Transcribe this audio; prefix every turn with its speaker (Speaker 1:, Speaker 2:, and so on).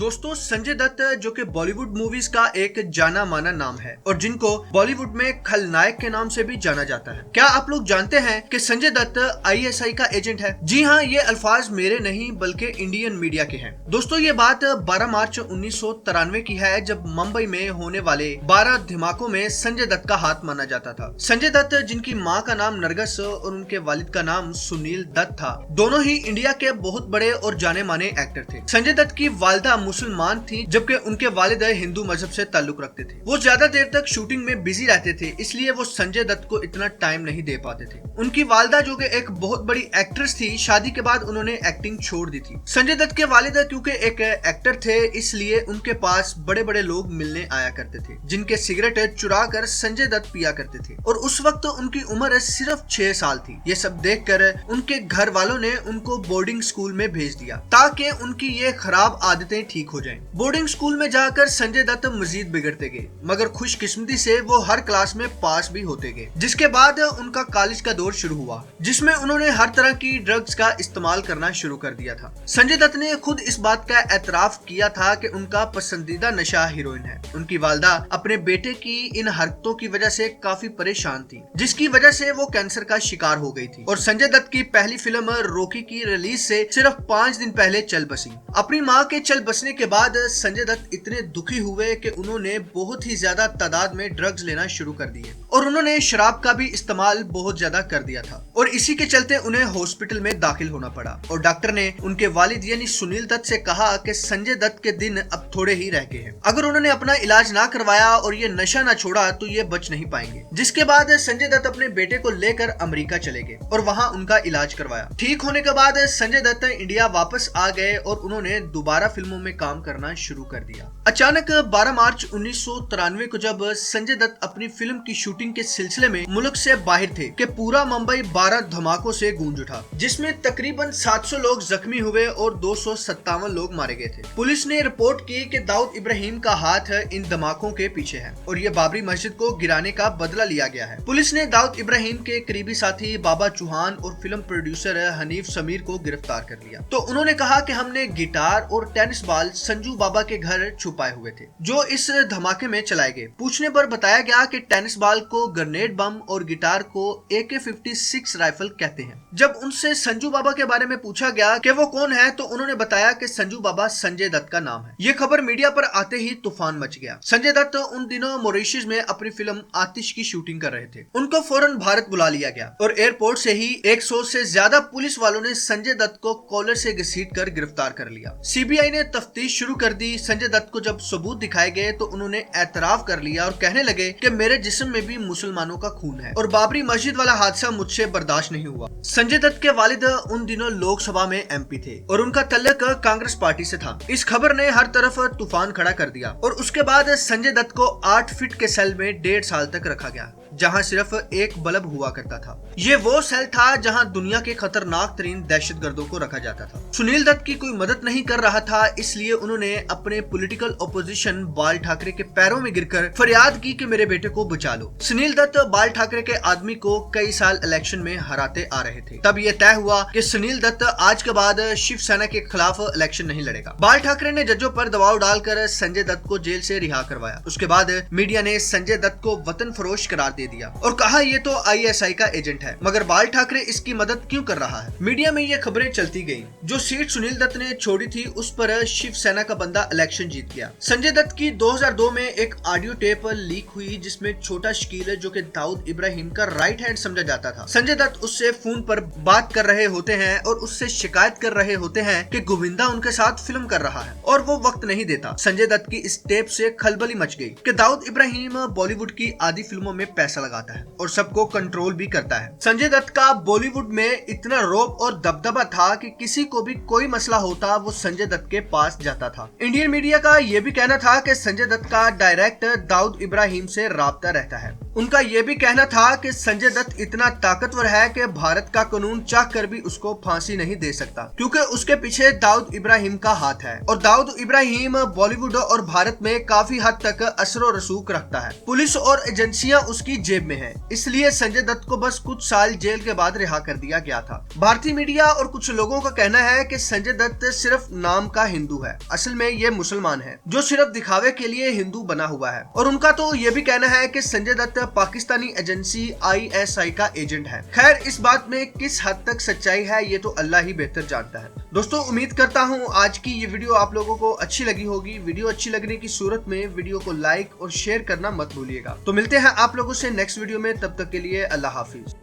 Speaker 1: दोस्तों संजय दत्त जो कि बॉलीवुड मूवीज का एक जाना माना नाम है और जिनको बॉलीवुड में खलनायक के नाम से भी जाना जाता है। क्या आप लोग जानते हैं कि संजय दत्त आईएसआई का एजेंट है? जी हाँ, ये अल्फाज मेरे नहीं बल्कि इंडियन मीडिया के हैं। दोस्तों ये बात 12 मार्च 1993 की है, जब मुंबई में होने वाले 12 धमाकों में संजय दत्त का हाथ माना जाता था। संजय दत्त जिनकी माँ का नाम नरगस और उनके वालिद का नाम सुनील दत्त था, दोनों ही इंडिया के बहुत बड़े और जाने माने एक्टर थे। संजय दत्त की वालिदा मुसलमान थी, जबकि उनके वालिद हिंदू मजहब से ताल्लुक रखते थे। वो ज्यादा देर तक शूटिंग में बिजी रहते थे, इसलिए वो संजय दत्त को इतना टाइम नहीं दे पाते थे। उनकी वालिदा जो कि एक बहुत बड़ी एक्ट्रेस थी, शादी के बाद उन्होंने एक्टिंग छोड़ दी थी। संजय दत्त के वालिद क्योंकि एक एक्टर थे, इसलिए उनके पास बड़े बड़े लोग मिलने आया करते थे, जिनके सिगरेट चुरा कर संजय दत्त पिया करते थे। और उस वक्त उनकी उम्र सिर्फ 6 साल थी। ये सब देखकर उनके घर वालों ने उनको बोर्डिंग स्कूल में भेज दिया ताकि उनकी ये खराब आदतें ठीक हो जाएं। बोर्डिंग स्कूल में जाकर संजय दत्त मजीद बिगड़ते गए, मगर खुशकिस्मती से वो हर क्लास में पास भी होते गए। जिसके बाद उनका कॉलेज का दौर शुरू हुआ, जिसमें उन्होंने हर तरह की ड्रग्स का इस्तेमाल करना शुरू कर दिया था। संजय दत्त ने खुद इस बात का एतराफ किया था कि उनका पसंदीदा नशा हीरोइन है। उनकी वालिदा अपने बेटे की इन हरकतों की वजह से काफी परेशान थी, जिसकी वजह से वो कैंसर का शिकार हो गई थी। और संजय दत्त की पहली फिल्म रॉकी की रिलीज से सिर्फ 5 दिन पहले चल बसी। अपनी माँ के चल बसने के बाद संजय दत्त इतने दुखी हुए कि उन्होंने बहुत ही ज्यादा तादाद में ड्रग्स लेना शुरू कर दिए और उन्होंने शराब का भी इस्तेमाल बहुत ज्यादा कर दिया था। और इसी के चलते उन्हें हॉस्पिटल में दाखिल होना पड़ा और डॉक्टर ने उनके वालिद यानी सुनील दत्त से कहा कि संजय दत्त के दिन अब थोड़े ही रह गए हैं। अगर उन्होंने अपना इलाज ना करवाया और ये नशा ना छोड़ा तो ये बच नहीं पाएंगे। जिसके बाद संजय दत्त अपने बेटे को लेकर अमेरिका चले गए और वहाँ उनका इलाज करवाया। ठीक होने के बाद संजय दत्त इंडिया वापस आ गए और उन्होंने दोबारा फिल्मों में काम करना शुरू कर दिया। अचानक 12 मार्च 1993 को जब संजय दत्त अपनी फिल्म की शूटिंग के सिलसिले में मुल्क से बाहर थे कि पूरा मुंबई 12 धमाकों से गूंज उठा, जिसमें तकरीबन 700 लोग जख्मी हुए और 257 लोग मारे गए थे। पुलिस ने रिपोर्ट की कि दाऊद इब्राहिम का हाथ इन धमाकों के पीछे है और ये बाबरी मस्जिद को गिराने का बदला लिया गया है। पुलिस ने दाऊद इब्राहिम के करीबी साथी बाबा चौहान और फिल्म प्रोड्यूसर हनीफ समीर को गिरफ्तार कर लिया। तो उन्होंने कहा कि हमने गिटार और टेनिस बॉल संजू बाबा के घर छुपाए हुए थे जो इस धमाके में चलाए गए। पूछने पर बताया गया कि टेनिस बॉल को ग्रेनेड बम और गिटार को AK-56 राइफल कहते हैं। जब उनसे संजू बाबा के बारे में पूछा गया कि वो कौन है, तो उन्होंने बताया कि संजू बाबा संजय दत्त का नाम है। ये खबर मीडिया पर आते ही तूफान मच गया। संजय दत्त उन दिनों मॉरिशस में अपनी फिल्म आतिश की शूटिंग कर रहे थे। उनको फौरन भारत बुला लिया गया और एयरपोर्ट से ही 100 से ज्यादा पुलिस वालों ने संजय दत्त को कॉलर से घसीट कर गिरफ्तार कर लिया। सीबीआई ने तफ्तीश शुरू कर दी। संजय दत्त को जब सबूत दिखाए गए तो उन्होंने एतराफ कर लिया और कहने लगे कि मेरे जिस्म में भी मुसलमानों का खून है और बाबरी मस्जिद वाला हादसा मुझसे बर्दाश्त नहीं हुआ। संजय दत्त के वालिद उन दिनों लोकसभा में MP थे और उनका तल्लक कांग्रेस पार्टी से था। इस खबर ने हर तरफ तूफान खड़ा कर दिया और उसके बाद संजय दत्त को 8 फीट के सेल में 1.5 साल तक रखा गया, जहां सिर्फ एक बल्ब हुआ करता था। ये वो सेल था जहां दुनिया के खतरनाक तरीन दहशतगर्दों को रखा जाता था। सुनील दत्त की कोई मदद नहीं कर रहा था, इसलिए उन्होंने अपने पॉलिटिकल ऑपोजिशन बाल ठाकरे के पैरों में गिरकर फरियाद की कि मेरे बेटे को बचा लो। सुनील दत्त बाल ठाकरे के आदमी को कई साल इलेक्शन में हराते आ रहे थे। तब ये तय हुआ कि सुनील दत्त आज के बाद शिवसेना के खिलाफ इलेक्शन नहीं लड़ेगा। बाल ठाकरे ने जजों पर दबाव डालकर संजय दत्त को जेल से रिहा करवाया। उसके बाद मीडिया ने संजय दत्त को वतन फरोश करार दिया और कहा ये तो ISI का एजेंट है, मगर बाल ठाकरे इसकी मदद क्यों कर रहा है? मीडिया में ये खबरें चलती गईं। जो सीट सुनील दत्त ने छोड़ी थी उस पर शिवसेना का बंदा इलेक्शन जीत गया। संजय दत्त की 2002 में एक ऑडियो टेप लीक हुई, जिसमें छोटा शकील जो कि दाऊद इब्राहिम का राइट हैंड समझा जाता था, संजय दत्त उससे फोन पर बात कर रहे होते हैं और उससे शिकायत कर रहे होते हैं कि गोविंदा उनके साथ फिल्म कर रहा है और वो वक्त नहीं देता। संजय दत्त की इस टेप से खलबली मच गई कि दाऊद इब्राहिम बॉलीवुड की आधी फिल्मों में पैसा लगाता है और सबको कंट्रोल भी करता है। संजय दत्त का बॉलीवुड में इतना रौब और दबदबा था कि किसी को भी कोई मसला होता वो संजय दत्त के पास जाता था। इंडियन मीडिया का यह भी कहना था कि संजय दत्त का डायरेक्ट दाऊद इब्राहिम से राब्ता रहता है। उनका ये भी कहना था कि संजय दत्त इतना ताकतवर है कि भारत का कानून चाह कर भी उसको फांसी नहीं दे सकता, क्योंकि उसके पीछे दाऊद इब्राहिम का हाथ है और दाऊद इब्राहिम बॉलीवुड और भारत में काफी हद तक असरो रसूख रखता है। पुलिस और एजेंसियां उसकी जेब में हैं, इसलिए संजय दत्त को बस कुछ साल जेल के बाद रिहा कर दिया गया था। भारतीय मीडिया और कुछ लोगों का कहना है कि संजय दत्त सिर्फ नाम का हिंदू है, असल में ये मुसलमान है जो सिर्फ दिखावे के लिए हिंदू बना हुआ है। और उनका तो ये भी कहना है कि संजय दत्त पाकिस्तानी एजेंसी ISI का एजेंट है। खैर, इस बात में किस हद तक सच्चाई है ये तो अल्लाह ही बेहतर जानता है। दोस्तों, उम्मीद करता हूँ आज की ये वीडियो आप लोगों को अच्छी लगी होगी। वीडियो अच्छी लगने की सूरत में वीडियो को लाइक और शेयर करना मत भूलिएगा। तो मिलते हैं आप लोगों से नेक्स्ट वीडियो में, तब तक के लिए अल्लाह हाफिज।